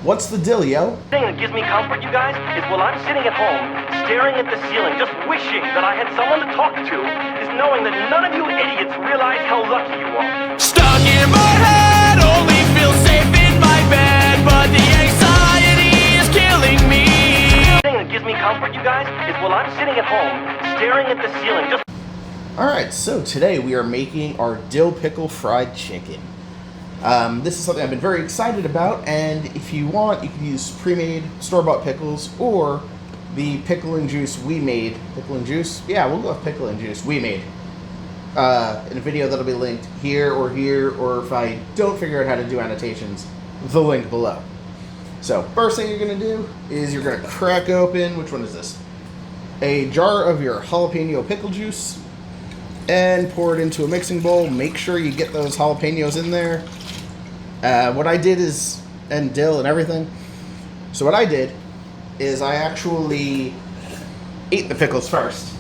What's the deal, yo? The thing that gives me comfort, you guys, is while I'm sitting at home, staring at the ceiling, just wishing that I had someone to talk to, is knowing that none of you idiots realize how lucky you are. Stuck in my head, only feel safe in my bed, but the anxiety is killing me. The thing that gives me comfort, you guys, is while I'm sitting at home, staring at the ceiling, just... Alright, so today we are making our dill pickle fried chicken. This is something I've been very excited about, and if you want, you can use pre-made store-bought pickles or the pickle and juice we made. Pickle and juice? Yeah, we'll go with pickle and juice we made. In a video that'll be linked here, or if I don't figure out how to do annotations, the link below. So, first thing you're going to do is you're going to crack open, which one is this? A jar of your jalapeno pickle juice, and pour it into a mixing bowl. Make sure you get those jalapenos in there. What I did is, and dill and everything. So what I did is I actually ate the pickles first,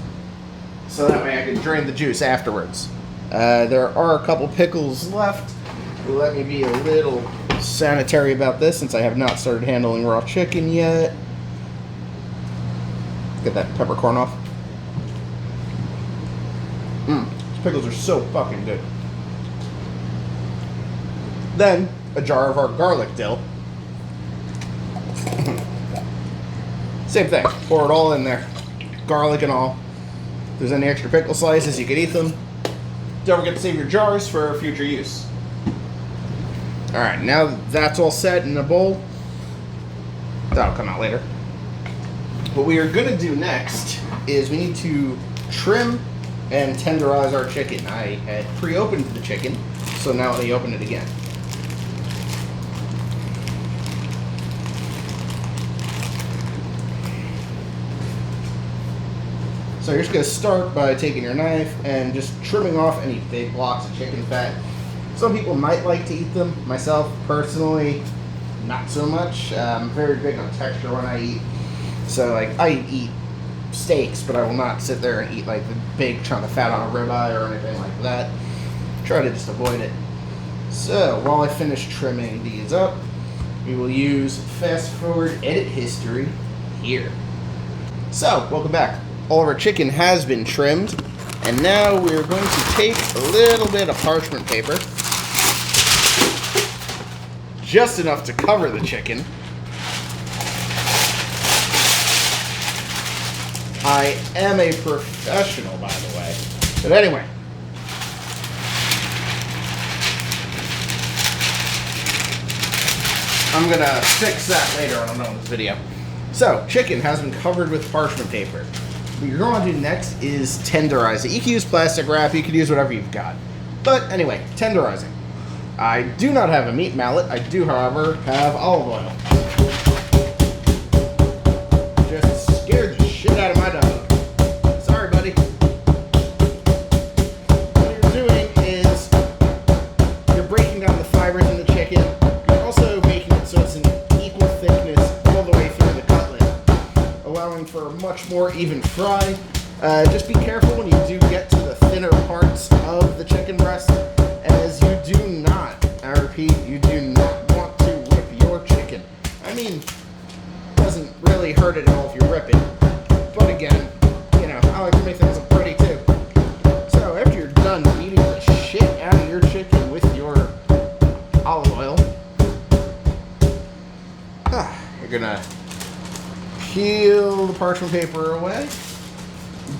so that way I could drain the juice afterwards. There are a couple pickles left. Let me be a little sanitary about this since I have not started handling raw chicken yet. Get that peppercorn off. These pickles are so fucking good. Then, a jar of our garlic dill. Same thing. Pour it all in there. Garlic and all. If there's any extra pickle slices, you can eat them. Don't forget to save your jars for future use. Alright, now that that's all set in a bowl, that'll come out later. What we are going to do next is we need to trim and tenderize our chicken. I had pre-opened the chicken, so now let me open it again. So you're just going to start by taking your knife and just trimming off any big blocks of chicken fat. Some people might like to eat them. Myself, personally, not so much. I'm very big on texture when I eat. So, like, I eat steaks, but I will not sit there and eat, like, the big chunk of fat on a ribeye or anything like that. Try to just avoid it. So, while I finish trimming these up, we will use fast forward edit history here. So, welcome back. All of our chicken has been trimmed, and now we're going to take a little bit of parchment paper, just enough to cover the chicken. I am a professional, by the way. But anyway. I'm going to fix that later on in this video. So, chicken has been covered with parchment paper. What you're going to do next is tenderize it. You can use plastic wrap, you can use whatever you've got. But anyway, tenderizing. I do not have a meat mallet. I do, however, have olive oil. Just scared the shit out of my dog. Sorry, buddy. What you're doing is you're breaking down the fibers in the chicken. You're also making it so it's an equal thickness all the way through the cutlet, allowing for a much more even fry. Just be careful when you do get to the thinner parts of the chicken breast, as you do not, I repeat, you do not want to rip your chicken. I mean, it doesn't really hurt at all if you rip it, but again, you know, I like to make things look pretty too. So after you're done beating the shit out of your chicken with your olive oil, you're gonna peel the parchment paper away,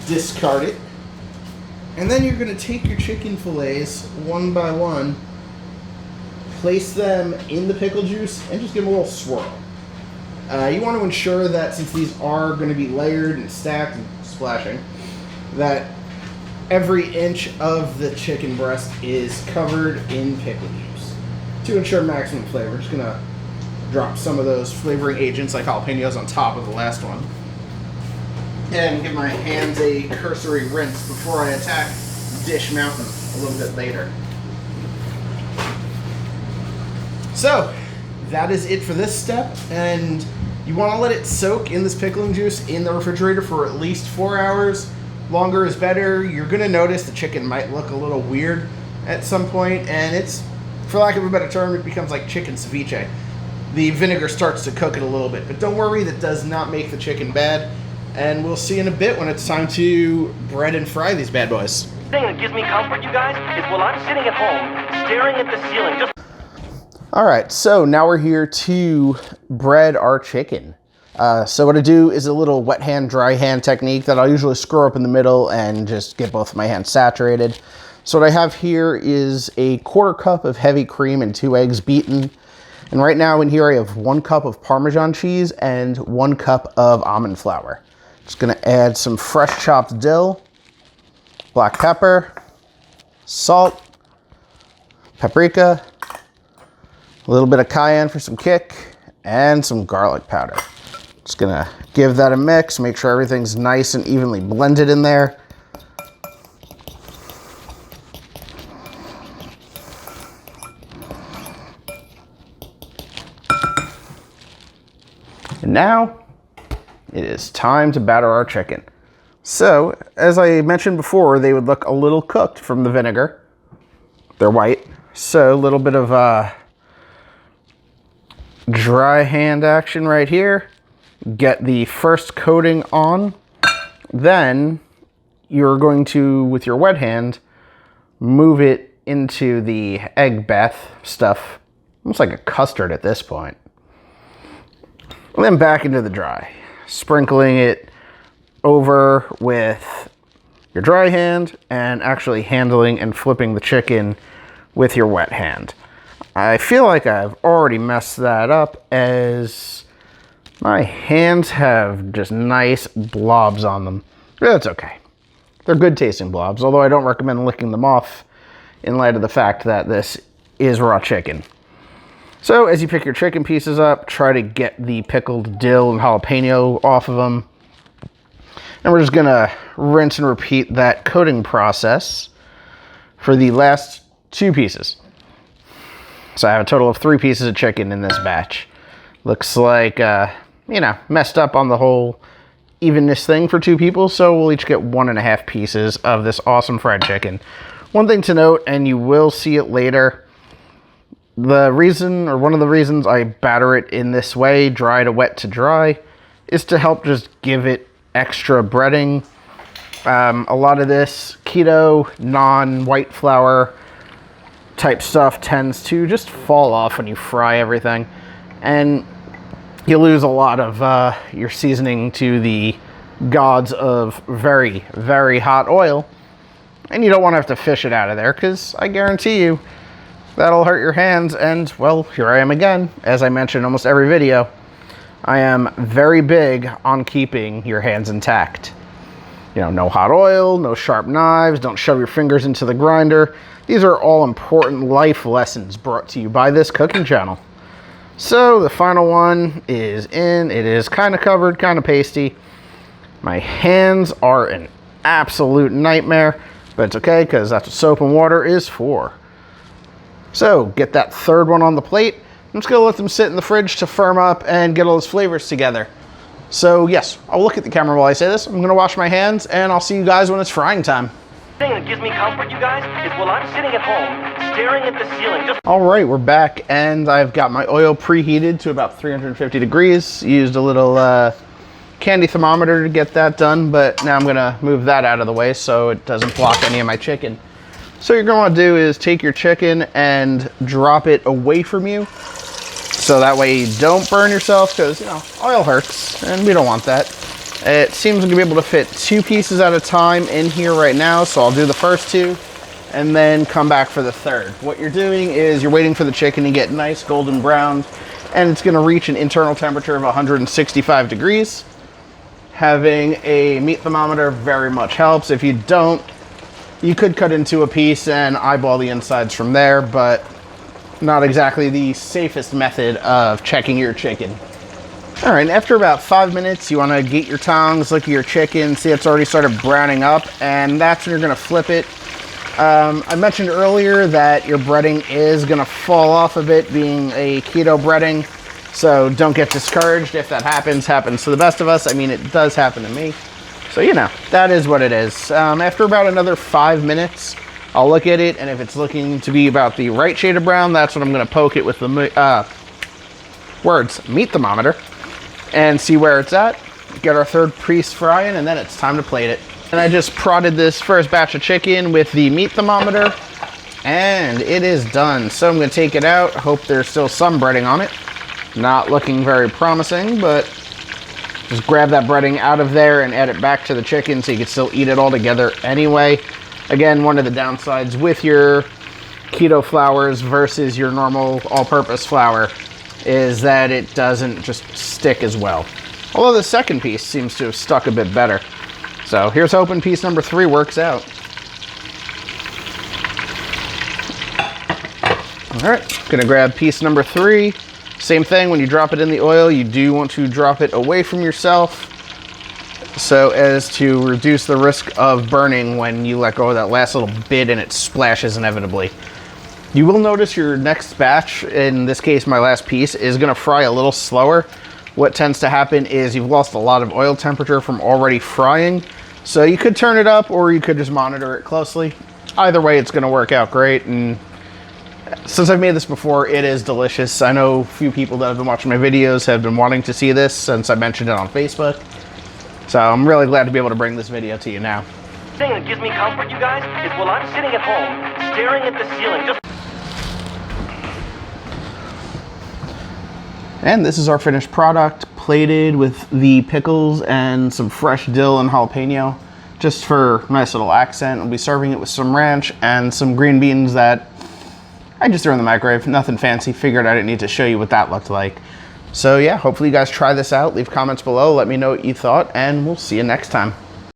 discard it, and then you're going to take your chicken fillets one by one, place them in the pickle juice, and just give them a little swirl. You want to ensure that since these are going to be layered and stacked and splashing, that every inch of the chicken breast is covered in pickle juice. To ensure maximum flavor, I'm just going to drop some of those flavoring agents like jalapenos on top of the last one. And give my hands a cursory rinse before I attack Dish Mountain a little bit later. So, that is it for this step, and you want to let it soak in this pickling juice in the refrigerator for at least 4 hours. Longer is better. You're going to notice the chicken might look a little weird at some point, and it's, for lack of a better term, it becomes like chicken ceviche. the vinegar starts to cook it a little bit. But don't worry, that does not make the chicken bad. And we'll see in a bit when it's time to bread and fry these bad boys. The thing that gives me comfort, you guys, is while I'm sitting at home, staring at the ceiling, just... All right, so now we're here to bread our chicken. So what I do is a little wet hand, dry hand technique that I'll usually screw up in the middle and just get both of my hands saturated. So what I have here is a 1/4 cup of heavy cream and 2 eggs beaten. And right now in here I have 1 cup of Parmesan cheese and 1 cup of almond flour. Just gonna add some fresh chopped dill, black pepper, salt, paprika, a little bit of cayenne for some kick, and some garlic powder. Just gonna give that a mix, make sure everything's nice and evenly blended in there. And now it is time to batter our chicken. So, as I mentioned before, they would look a little cooked from the vinegar. They're white, so a little bit of dry hand action right here. Get the first coating on. Then you're going to, with your wet hand, move it into the egg bath stuff. Almost like a custard at this point. And then back into the dry. Sprinkling it over with your dry hand and actually handling and flipping the chicken with your wet hand. I feel like I've already messed that up as my hands have just nice blobs on them. That's okay. They're good tasting blobs, although I don't recommend licking them off in light of the fact that this is raw chicken. So as you pick your chicken pieces up, try to get the pickled dill and jalapeno off of them. And we're just gonna rinse and repeat that coating process for the last 2 pieces. So I have a total of 3 pieces of chicken in this batch. Looks like, you know, messed up on the whole evenness thing for 2 people, so we'll each get 1.5 pieces of this awesome fried chicken. One thing to note, and you will see it later, the reason, or one of the reasons I batter it in this way, dry to wet to dry, is to help just give it extra breading. A lot of this keto, non-white flour type stuff tends to just fall off when you fry everything, and you lose a lot of your seasoning to the gods of very, very hot oil, and you don't want to have to fish it out of there, because I guarantee you that'll hurt your hands. And well, here I am again. As I mentioned in almost every video, I am very big on keeping your hands intact. You know, no hot oil, no sharp knives, don't shove your fingers into the grinder. These are all important life lessons brought to you by this cooking channel. So the final one is in. It is kind of covered, kind of pasty. My hands are an absolute nightmare, but it's okay because that's what soap and water is for. So get that third one on the plate. I'm just gonna let them sit in the fridge to firm up and get all those flavors together. So yes, I'll look at the camera while I say this. I'm gonna wash my hands and I'll see you guys when it's frying time. The thing that gives me comfort, you guys, is while I'm sitting at home, staring at the ceiling, just... All right, we're back, and I've got my oil preheated to about 350 degrees. Used a little candy thermometer to get that done, but now I'm gonna move that out of the way so it doesn't block any of my chicken. So what you're gonna wanna do is take your chicken and drop it away from you, so that way you don't burn yourself, because, you know, oil hurts, and we don't want that. It seems I'm gonna be able to fit 2 pieces at a time in here right now, so I'll do the first 2, and then come back for the third. What you're doing is you're waiting for the chicken to get nice golden brown, and it's gonna reach an internal temperature of 165 degrees. Having a meat thermometer very much helps. If you don't, you could cut into a piece and eyeball the insides from there, but not exactly the safest method of checking your chicken. All right, after about 5 minutes, you wanna get your tongs, look at your chicken, see it's already started browning up, and that's when you're gonna flip it. I mentioned earlier that your breading is gonna fall off a bit, being a keto breading, so don't get discouraged if that happens to the best of us. I mean, it does happen to me. So, you know, that is what it is. After about another 5 minutes, I'll look at it, and if it's looking to be about the right shade of brown, that's when I'm gonna poke it with the meat thermometer and see where it's at. Get our third piece frying, and then it's time to plate it. And I just prodded this first batch of chicken with the meat thermometer, and it is done. So I'm gonna take it out. Hope there's still some breading on it. Not looking very promising, but just grab that breading out of there and add it back to the chicken so you can still eat it all together anyway. Again, one of the downsides with your keto flours versus your normal all-purpose flour is that it doesn't just stick as well. Although the second piece seems to have stuck a bit better. So here's hoping piece number 3 works out. All right, gonna grab piece number 3. Same thing, when you drop it in the oil, you do want to drop it away from yourself so as to reduce the risk of burning when you let go of that last little bit and it splashes inevitably. You will notice your next batch, in this case my last piece, is gonna fry a little slower. What tends to happen is you've lost a lot of oil temperature from already frying. So you could turn it up or you could just monitor it closely. Either way, it's gonna work out great. And since I've made this before, it is delicious. I know a few people that have been watching my videos have been wanting to see this since I mentioned it on Facebook. So I'm really glad to be able to bring this video to you now. The thing that gives me comfort, you guys, is while I'm sitting at home, staring at the ceiling, just... And this is our finished product, plated with the pickles and some fresh dill and jalapeno, just for a nice little accent. I'll be serving it with some ranch and some green beans that I just threw in the microwave. Nothing fancy. Figured I didn't need to show you what that looked like. So yeah, hopefully you guys try this out. Leave comments below. Let me know what you thought, and we'll see you next time.